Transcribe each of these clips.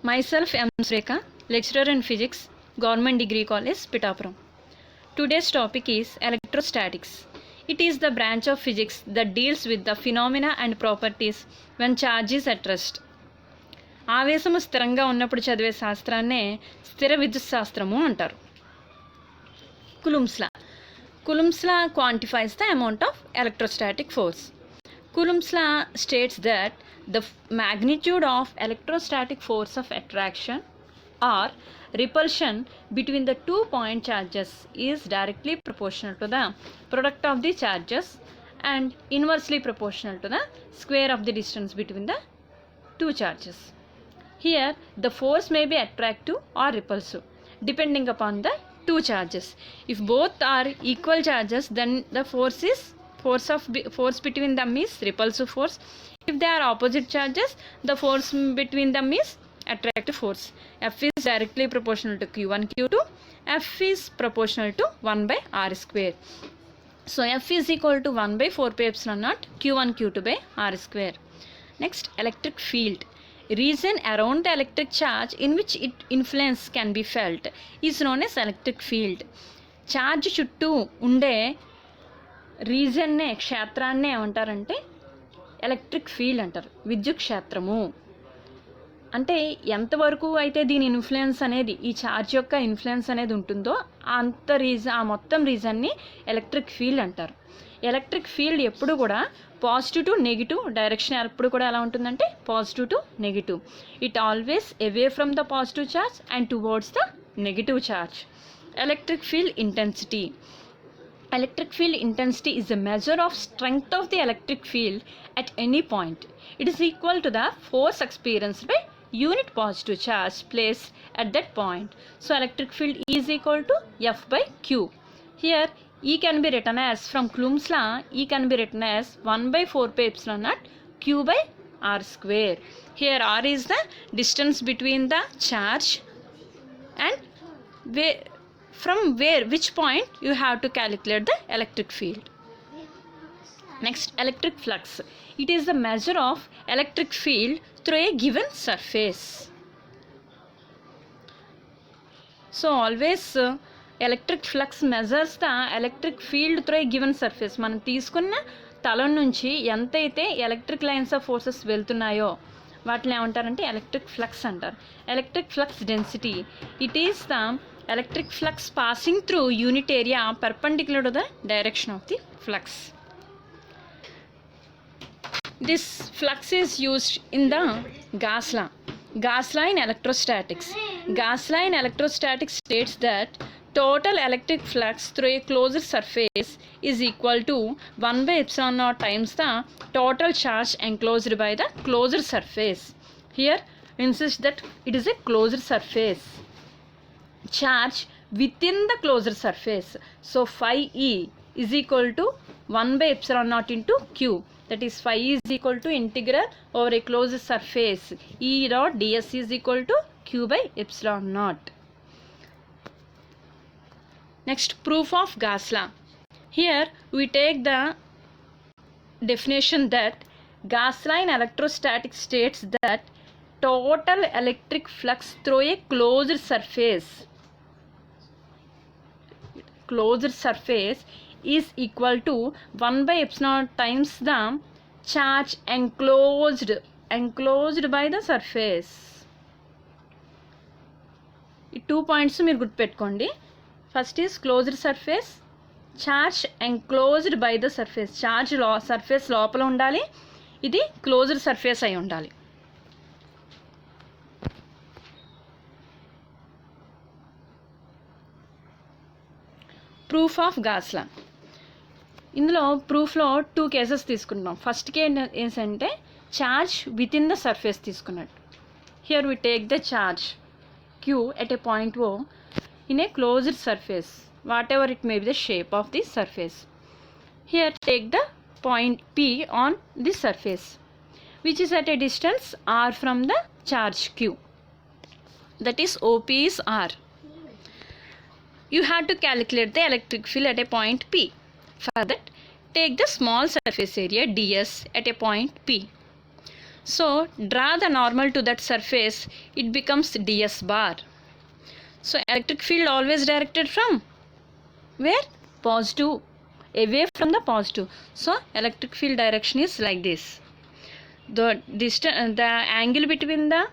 Myself M. Srekha, lecturer in physics, Government Degree College, Pittapuram. Today's topic is electrostatics. It is the branch of physics that deals with the phenomena and properties when charge is at rest. ఆవేశము స్థిరంగా ఉన్నప్పుడు చదివే శాస్త్రాన్నే స్థిర విద్యుత్ శాస్త్రము అంటారు. Coulomb's law quantifies the amount of electrostatic force. Coulomb's law states that the magnitude of electrostatic force of attraction or repulsion between the 2 point charges is directly proportional to the product of the charges and inversely proportional to the square of the distance between the two charges. Here the force may be attractive or repulsive depending upon the two charges. If both are equal charges, then the force between them is repulsive force. If they are opposite charges, the force between them is attractive force. F is directly proportional to Q1 Q2. F is proportional to 1 by R square. So F is equal to 1 by 4 pi epsilon naught Q1 Q2 by R square. Next, electric field. Region around the electric charge in which its influence can be felt is known as electric field. Charge చుట్టూ ఉండే రీజన్నే క్షేత్రాన్నే ఏమంటారంటే electric field అంటారు. విద్యుత్ క్షేత్రము అంటే ఎంతవరకు అయితే దీని ఇన్ఫ్లుయెన్స్ అనేది ఈ ఛార్జ్ యొక్క ఇన్ఫ్లుయెన్స్ అనేది ఉంటుందో ఆ మొత్తం రీజన్ని ఎలక్ట్రిక్ ఫీల్డ్ అంటారు. ఎలక్ట్రిక్ ఫీల్డ్ ఎప్పుడు కూడా పాజిటివ్ టు నెగిటివ్ డైరెక్షన్ ఎప్పుడు కూడా ఎలా ఉంటుందంటే positive to negative. It always away from the positive charge and towards the negative charge. Electric field intensity. Electric field intensity is a measure of strength of the electric field at any point. It is equal to the force experienced by unit positive charge placed at that point. So electric field E is equal to F by Q. Here E can be written as, from Coulomb's law, E can be written as 1 by 4 pi epsilon naught Q by R square. Here R is the distance between the charge and which point you have to calculate the electric field. Next, electric flux. It is the measure of electric field through a given surface. So always electric flux measures the electric field through a given surface. మనం తీసుకున్న తలం నుంచి ఎంతైతే electric lines of forces వెళ్తున్నాయో వాటిని ఏమంటారంటే electric flux అంటారు. Electric flux density. It is the electric flux passing through unit area perpendicular to the direction of the flux. This flux is used in the gas law. Gas law in electrostatics. Gas law in electrostatics states that total electric flux through a closed surface is equal to 1 by epsilon naught times the total charge enclosed by the closed surface. Here insist that it is a closed surface. Charge within the closed surface. So phi E is equal to 1 by epsilon naught into Q. That is phi E is equal to integral over a closed surface. E dot ds is equal to Q by epsilon naught. Next, proof of gas law. Here we take the definition that gas law in electrostatics states that total electric flux through a closed surface is equal to 1 by epsilon times the charge enclosed by the surface. ఈ 2 points మీరు గుర్తుపెట్టుకోండి. First is closed surface, charge enclosed by the surface. Charge surface లోపల ఉండాలి, ఇది closed surface అయి ఉండాలి. Proof of Gauss law. ఇందులో ప్రూఫ్లో 2 కేసెస్ తీసుకుంటాం. ఫస్ట్ కేస్ అంటే charge within the surface తీసుకున్నట్టు. Here we take the charge Q at a point O in a closed surface, whatever it may be the shape of the surface. Here take the point P on this surface which is at a distance R from the charge Q. That is OP is R. You have to calculate the electric field at a point P. For that, take the small surface area ds at a point P. So draw the normal to that surface, it becomes ds bar. So electric field always directed from where? Positive, away from the positive. So electric field direction is like this. The distance, the angle between the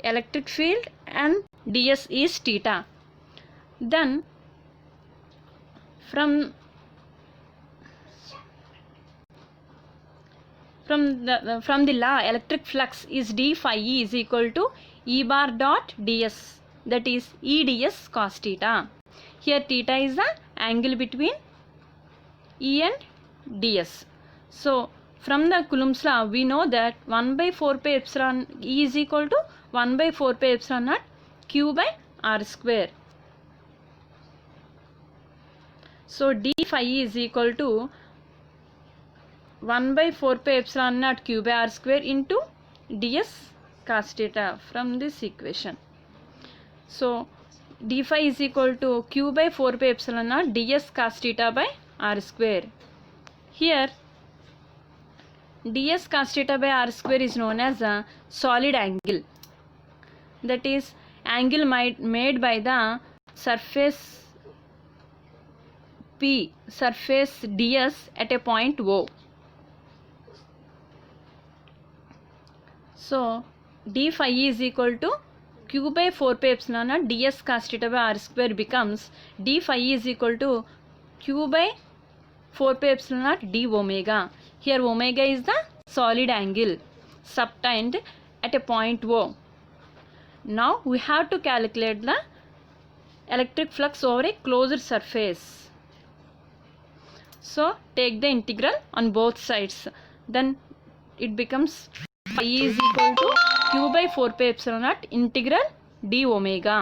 electric field and ds is theta. Then from the law, electric flux is d phi e is equal to E bar dot ds, that is E ds cos theta. Here theta is the angle between E and ds. So from the Coulomb's law we know that 1 by 4 pi epsilon E is equal to 1 by 4 pi epsilon naught q by r square. So d phi E is equal to 1 by 4 pi epsilon naught q by r square into ds cos theta from this equation. So d phi is equal to q by 4 pi epsilon naught ds cos theta by r square. Here ds cos theta by r square is known as a solid angle, that is angle made by the surface P, surface ds at a point O. So d phi E is equal to q by 4 pi epsilon naught ds cos theta by r square becomes d phi E is equal to q by 4 pi epsilon naught d omega. Here omega is the solid angle subtended at a point O. Now we have to calculate the electric flux over a closed surface. So take the integral on both sides. Then it becomes phi is equal to q by 4 pi epsilon naught integral d omega.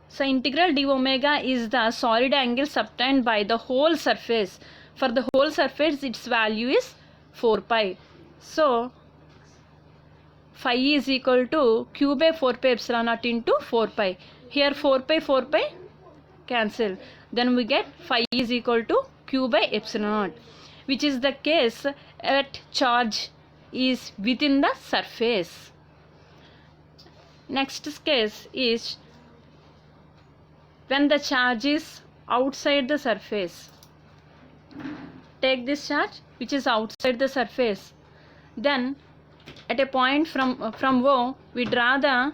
So integral d omega is the solid angle subtended by the whole surface. For the whole surface its value is 4 pi. So phi is equal to q by 4 pi epsilon naught into 4 pi. Here 4 pi cancel. Then we get phi is equal to q by epsilon naught, which is the case at charge is within the surface. Next case is when the charge is outside the surface. Take this charge which is outside the surface. Then at a point from O we draw the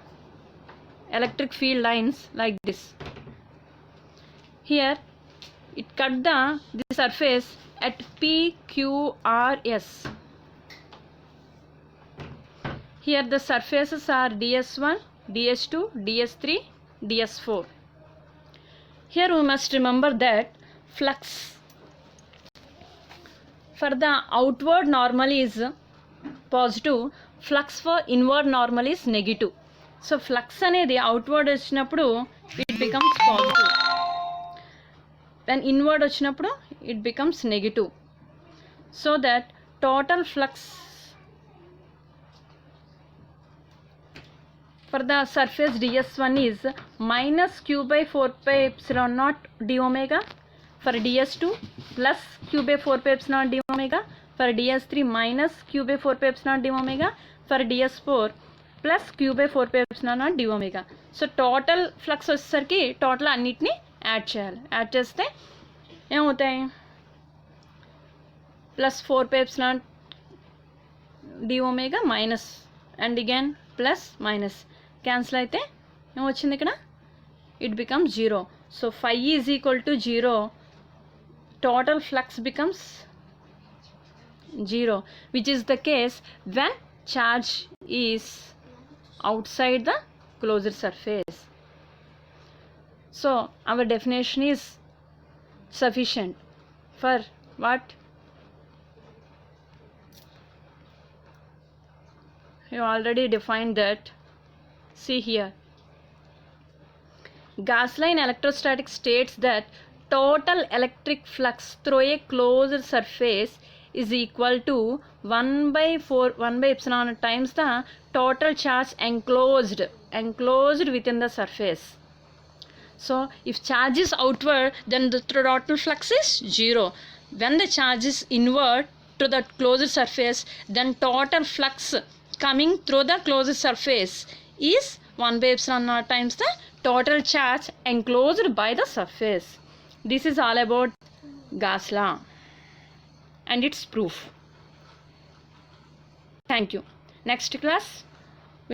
electric field lines like this. Here it cut the surface at PQRS. Here the surfaces are DS1, DS2, DS3, DS4. Here we must remember that flux for the outward normal is positive, flux for inward normal is negative. So flux అనేది outward వచ్చినప్పుడు it becomes positive. When inward వచ్చినప్పుడు it becomes negative. So that total flux for the surface ds1 is minus q by 4 pi epsilon naught d omega. For ds2 plus q by 4 pi epsilon d omega. For ds3 minus q by 4 pi epsilon d omega. For ds4 plus q by 4 pi epsilon naught d omega. So total flux వచ్చేసరికి total అన్నిటిని add చేయాలి. Add చేస్తే ఏమవుతాయి? Plus 4 pi epsilon d omega minus and again plus minus cancel అయితే ఏమొచ్చింది ఇక్కడ? It becomes 0. So phi is equal to 0. Total flux becomes 0, which is the case when charge is outside the closed surface. So our definition is sufficient for what? You already defined that. See here, Gas-Line electrostatic states that total electric flux through a closed surface is equal to 1 by epsilon times the total charge enclosed within the surface. So if charge is outward, then the total flux is 0. When the charge is inward, to the closed surface, then total flux coming through the closed surface is 1 by epsilon naught times the total charge enclosed by the surface. This is all about Gauss law and its proof. Thank you. Next class.